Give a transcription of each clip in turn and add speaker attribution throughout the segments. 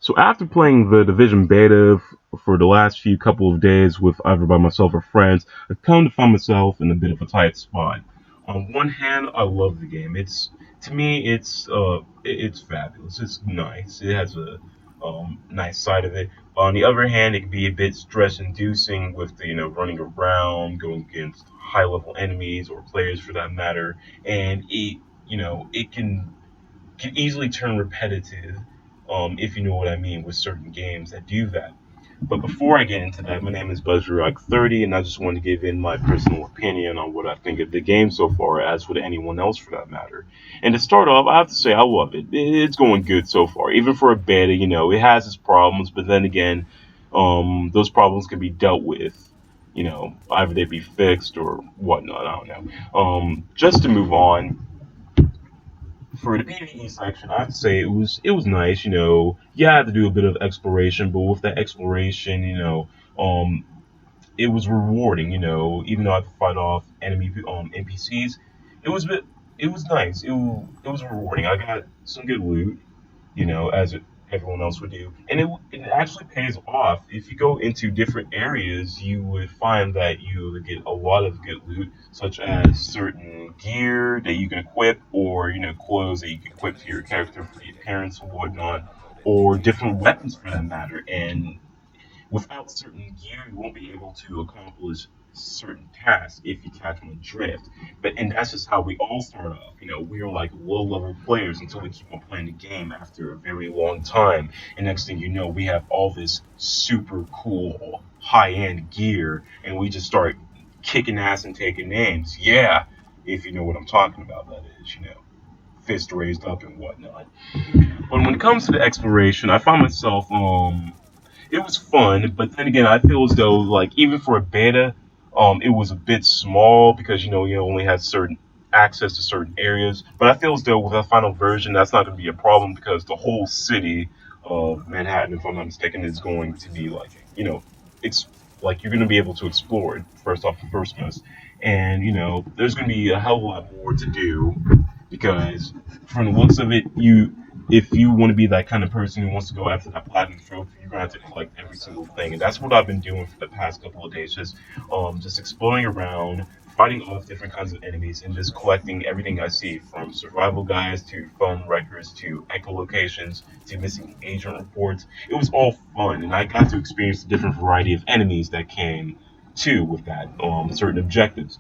Speaker 1: So after playing the Division beta for the last few couple of days with either by myself or friends, I've come to find myself in a bit of a tight spot. On one hand, I love the game. It's to me, it's fabulous. It's nice. It has a nice side of it. On the other hand, it can be a bit stress-inducing with the running around, going against high-level enemies or players for that matter, and it can easily turn repetitive, if you know what I mean, with certain games that do that. But before I get into that, my name is BuzzRock30, and I just want to give in my personal opinion on what I think of the game so far, as would anyone else for that matter. And to start off, I have to say I love it. It's going good so far. Even for a beta, it has its problems, but then again, those problems can be dealt with. Either they be fixed or whatnot. I don't know. Just to move on, for the PvE section, I have to say it was nice. You had to do a bit of exploration, but with that exploration, it was rewarding. Even though I had to fight off enemy NPCs, it was a bit, it was nice. It was rewarding. I got some good loot, as everyone else would do. And it actually pays off. If you go into different areas, you would find that you would get a lot of good loot, such as certain gear that you can equip, or clothes that you can equip to your character for the appearance and whatnot, or different weapons for that matter. And without certain gear, you won't be able to accomplish certain tasks if you catch my drift. And that's just how we all start off. We're like low level players until we keep on playing the game after a very long time. And next thing you know, we have all this super cool high end gear, and we just start kicking ass and taking names. Yeah, if you know what I'm talking about, that is. Fist raised up and whatnot. But when it comes to the exploration, I find myself it was fun, but then again, I feel as though like even for a beta, it was a bit small because you only had certain access to certain areas. But I feel as though with a final version, that's not going to be a problem because the whole city of Manhattan, if I'm not mistaken, is going to be like it's like you're going to be able to explore it first off the first mess, and there's going to be a hell of a lot more to do because from the looks of it, if you want to be that kind of person who wants to go after that platinum trophy, you're gonna have to collect every single thing, and that's what I've been doing for the past couple of days, just exploring around, fighting off different kinds of enemies, and just collecting everything I see, from survival guides to phone records to echolocations to missing agent reports. It was all fun, and I got to experience the different variety of enemies that came too with that certain objectives.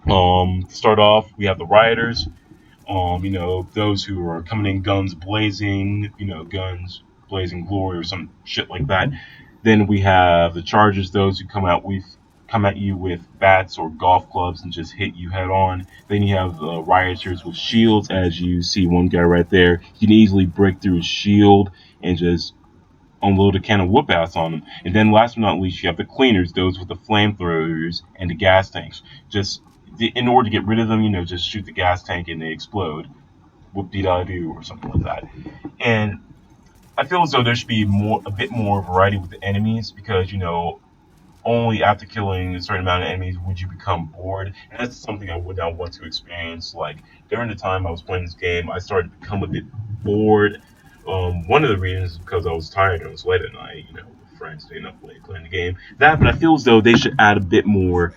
Speaker 1: To start off, we have the rioters, those who are coming in guns blazing, guns blazing glory or some shit like that. Then we have the chargers, those who come at you with bats or golf clubs and just hit you head on. Then you have the rioters with shields, as you see one guy right there. You can easily break through his shield and just unload a can of whoop ass on them. And then last but not least, you have the cleaners, those with the flamethrowers and the gas tanks. Just in order to get rid of them, just shoot the gas tank and they explode. Whoop de da do or something like that. And I feel as though there should be a bit more variety with the enemies because only after killing a certain amount of enemies would you become bored, and that's something I would not want to experience. Like during the time I was playing this game, I started to become a bit bored. One of the reasons is because I was tired and it was late at night, with friends staying up late playing the game. But I feel as though they should add a bit more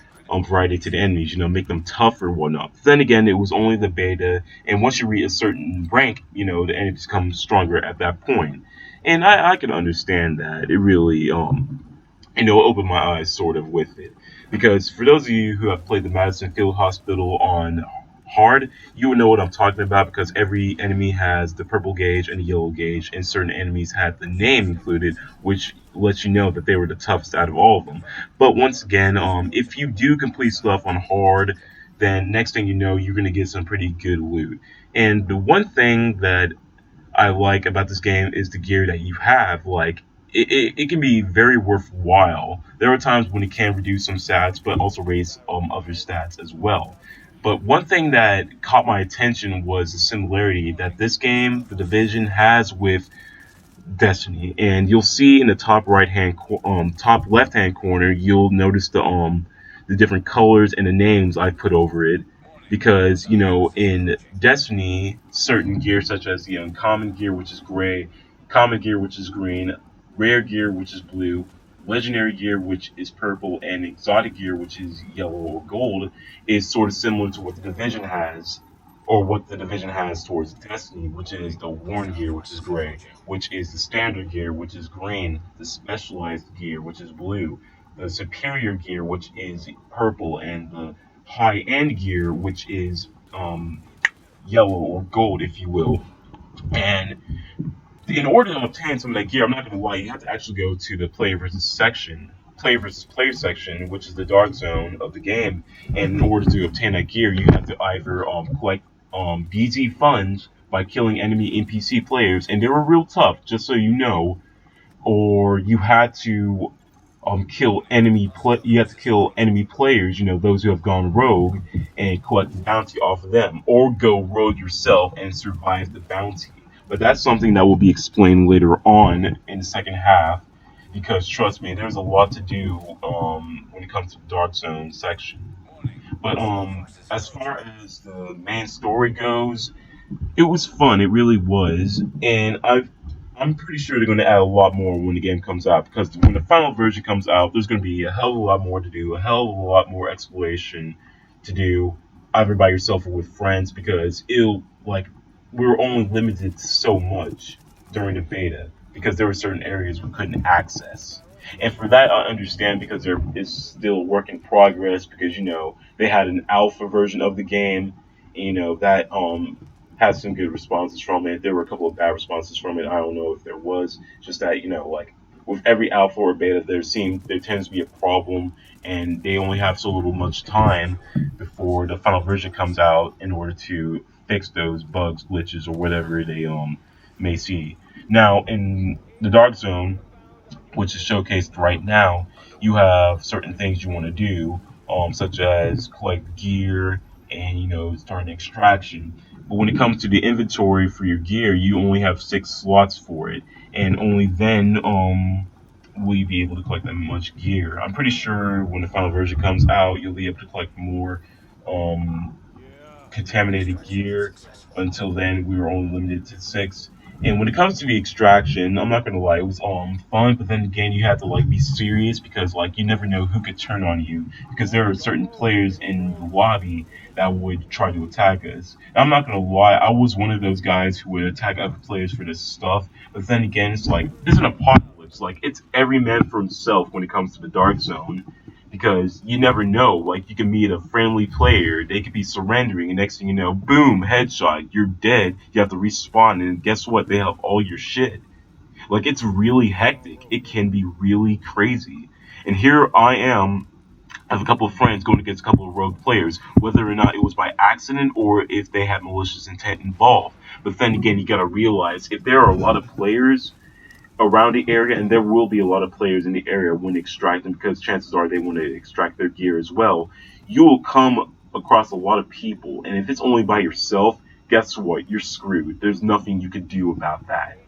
Speaker 1: variety to the enemies, make them tougher and whatnot. But then again, it was only the beta, and once you reach a certain rank, the enemies become stronger at that point. And I can understand that. It really open my eyes sort of with it. Because for those of you who have played the Madison Field Hospital on hard, you would know what I'm talking about because every enemy has the purple gauge and the yellow gauge, and certain enemies had the name included, which lets you know that they were the toughest out of all of them. But once again, if you do complete stuff on hard, then next thing you know, you're gonna get some pretty good loot. And the one thing that I like about this game is the gear that you have. Like it can be very worthwhile. There are times when it can reduce some stats, but also raise other stats as well. But one thing that caught my attention was the similarity that this game, The Division, has with Destiny. And you'll see in the top left hand corner, you'll notice the different colors and the names I put over it. Because in Destiny, certain gear such as the uncommon gear, which is gray, common gear, which is green, rare gear, which is blue, legendary gear, which is purple, and exotic gear, which is yellow or gold, is sort of similar to what the division has, or what the division has towards Destiny, which is the worn gear, which is gray, which is the standard gear, which is green, the specialized gear, which is blue, the superior gear, which is purple, and the high end gear, which is yellow or gold, if you will. And in order to obtain some of that gear, I'm not going to lie, you have to actually go to the player versus player section, which is the dark zone of the game. And in order to obtain that gear, you have to either collect BZ funds by killing enemy NPC players, and they were real tough, just so you know, or you had to you have to kill enemy players, those who have gone rogue, and collect the bounty off of them, or go rogue yourself and survive the bounty. But that's something that will be explained later on in the second half, because trust me, there's a lot to do when it comes to the dark zone section. But as far as the main story goes, it was fun. It really was, and I'm pretty sure they're going to add a lot more when the game comes out, because when the final version comes out, there's going to be a hell of a lot more to do, a hell of a lot more exploration to do, either by yourself or with friends, because it'll like we were only limited to so much during the beta because there were certain areas we couldn't access. And for that, I understand because there is still work in progress because they had an alpha version of the game, that had some good responses from it. There were a couple of bad responses from it. I don't know if there was. Just that like with every alpha or beta, there tends to be a problem, and they only have so little much time before the final version comes out in order to fix those bugs, glitches, or whatever they may see. Now in the Dark Zone, which is showcased right now, you have certain things you want to do, such as collect gear and start an extraction. But when it comes to the inventory for your gear, you only have 6 slots for it, and only then will you be able to collect that much gear. I'm pretty sure when the final version comes out, you'll be able to collect more um, contaminated gear. Until then, we were only limited to 6. And when it comes to the extraction, I'm not gonna lie, it was fun, but then again, you have to like be serious because like you never know who could turn on you because there are certain players in the lobby that would try to attack us. And I'm not gonna lie, I was one of those guys who would attack other players for this stuff, but then again, it's like there's an apocalypse. Like it's every man for himself when it comes to the dark zone because you never know. Like you can meet a friendly player, they could be surrendering, and next thing you know, boom, headshot, you're dead. You have to respawn, and guess what? They have all your shit. Like it's really hectic. It can be really crazy. And here I am. I have a couple of friends going against a couple of rogue players, whether or not it was by accident or if they had malicious intent involved. But then again, you gotta realize if there are a lot of players around the area, and there will be a lot of players in the area when extracting because chances are they want to extract their gear as well. You will come across a lot of people, and if it's only by yourself, guess what? You're screwed. There's nothing you could do about that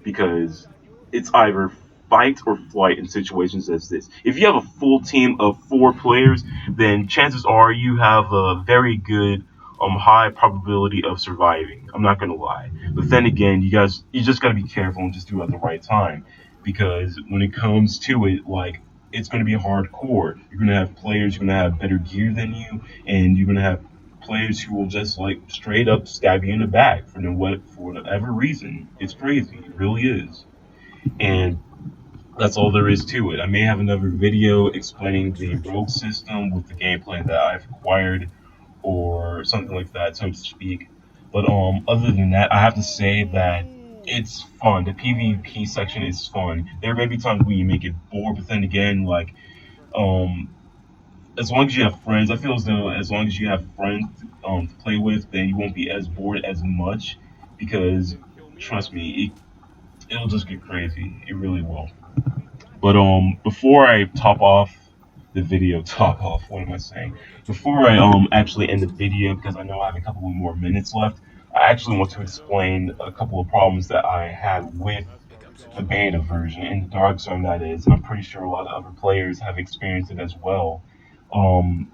Speaker 1: because it's either fight or flight in situations as this. If you have a full team of 4 players, then chances are you have a very good high probability of surviving. I'm not gonna lie. But then again, you just gotta be careful and just do it at the right time. Because when it comes to it, like it's gonna be hardcore. You're gonna have players, you're gonna have better gear than you, and you're gonna have players who will just like straight up stab you in the back for whatever reason. It's crazy. It really is. And that's all there is to it. I may have another video explaining the rogue system with the gameplay that I've acquired or something like that, so to speak. But other than that, I have to say that it's fun. The PvP section is fun. There may be times where you make it bored, but then again, like um as long as you have friends, I feel as though as long as you have friends to play with, then you won't be as bored as much because trust me, it'll just get crazy. It really will. But before I top off the video, top off. What am I saying? Before I actually end the video, because I know I have a couple of more minutes left, I actually want to explain a couple of problems that I had with the beta version in the Dark Zone. That is, and I'm pretty sure a lot of other players have experienced it as well. Um,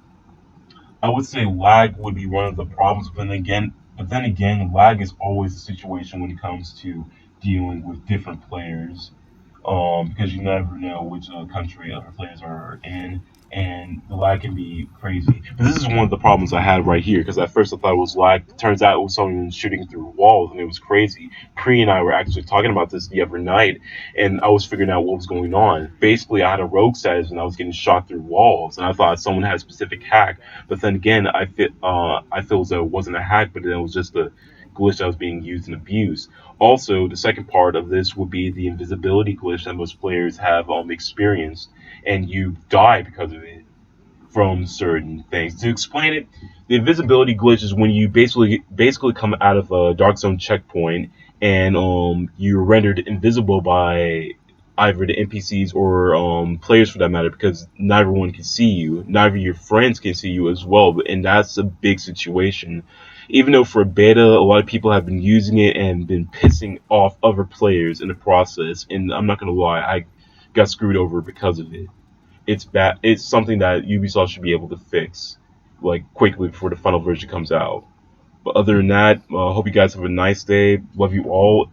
Speaker 1: I would say lag would be one of the problems, but then again, lag is always a situation when it comes to dealing with different players, because you never know which country other players are in, and the lag can be crazy. But this is one of the problems I had right here, because at first I thought it was lag. Turns out it was someone shooting through walls, and it was crazy. Pre and I were actually talking about this the other night, and I was figuring out what was going on. Basically, I had a rogue status, and I was getting shot through walls, and I thought someone had a specific hack. But then again, I feel as though it wasn't a hack, but then it was just a glitch that was being used and abused. Also, the second part of this would be the invisibility glitch that most players have experienced, and you die because of it from certain things. To explain it, the invisibility glitch is when you basically come out of a dark zone checkpoint and you're rendered invisible by either the NPCs or players for that matter, because not everyone can see you, neither your friends can see you as well, and that's a big situation. Even though for beta, a lot of people have been using it and been pissing off other players in the process, and I'm not gonna lie, I got screwed over because of it. It's bad. It's something that Ubisoft should be able to fix, like quickly before the final version comes out. But other than that, hope you guys have a nice day. Love you all,